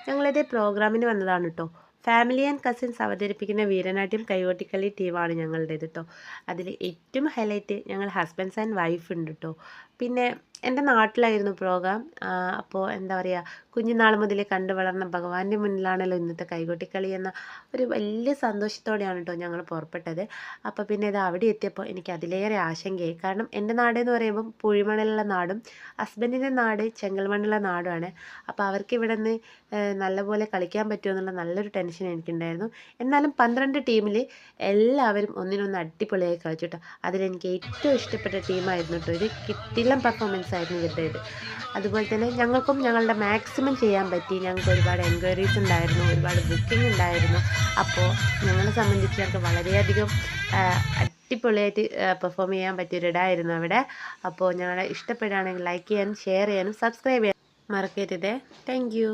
ഞങ്ങളിത് പ്രോഗ്രാമിന് വന്നതാണ് കേട്ടോ. ഫാമിലി ആൻഡ് കസിൻസ് അവതരിപ്പിക്കുന്ന വീരനാട്യം കൈകൊട്ടിക്കളി ടീമാണ് ഞങ്ങളുടേത് കേട്ടോ. അതിൽ ഏറ്റവും ഹൈലൈറ്റ് ഞങ്ങൾ ഹസ്ബൻഡ്സ് ആൻഡ് വൈഫ് ഉണ്ട് കേട്ടോ. പിന്നെ എൻ്റെ നാട്ടിലായിരുന്നു പ്രോഗ്രാം. അപ്പോൾ എന്താ പറയുക, കുഞ്ഞുനാൾ മുതലേ കണ്ടു വളർന്ന ഭഗവാന്റെ മുന്നിലാണല്ലോ ഇന്നത്തെ കൈകൊട്ടിക്കളി എന്ന ഒരു വലിയ സന്തോഷത്തോടെയാണ് കേട്ടോ ഞങ്ങൾ പുറപ്പെട്ടത്. അപ്പോൾ പിന്നെ ഇത് അവിടെ എത്തിയപ്പോൾ എനിക്ക് അതിലേറെ ആശങ്കയായി. കാരണം എൻ്റെ നാട് എന്ന് പറയുമ്പം പുഴിമണലുള്ള നാടും ഹസ്ബൻഡിൻ്റെ നാട് ചെങ്കൽമണ്ണുള്ള നാടുമാണ്. അപ്പോൾ അവർക്ക് ഇവിടെ നിന്ന് നല്ലപോലെ കളിക്കാൻ പറ്റുമോ എന്നുള്ള നല്ലൊരു ടെൻഷൻ എനിക്കുണ്ടായിരുന്നു. എന്നാലും 12 ടീമിൽ എല്ലാവരും ഒന്നിനൊന്ന് അടിപൊളിയായി കളിച്ചു കേട്ടോ. അതിലെനിക്ക് ഏറ്റവും ഇഷ്ടപ്പെട്ട ടീമായിരുന്നു കേട്ടോ. ഒരു കിടിലൻ പെർഫോമൻസ് ആയിരുന്നു ഇവരുടേത്. അതുപോലെ തന്നെ ഞങ്ങൾക്കും ഞങ്ങളുടെ മാക്സിമം ചെയ്യാൻ പറ്റി. ഞങ്ങൾക്ക് ഒരുപാട് എൻക്വയറീസ് ഉണ്ടായിരുന്നു, ഒരുപാട് ബുക്കിംഗ് ഉണ്ടായിരുന്നു. അപ്പോൾ ഞങ്ങളെ സംബന്ധിച്ച് ഞങ്ങൾക്ക് വളരെയധികം അടിപൊളിയായിട്ട് പെർഫോം ചെയ്യാൻ പറ്റിയൊരിടായിരുന്നു അവിടെ. അപ്പോൾ ഞങ്ങളെ ഇഷ്ടപ്പെടുകയാണെങ്കിൽ ലൈക്ക് ചെയ്യാനും ഷെയർ ചെയ്യാനും സബ്സ്ക്രൈബ് ചെയ്യാനും മറക്കരുതേ. Thank you.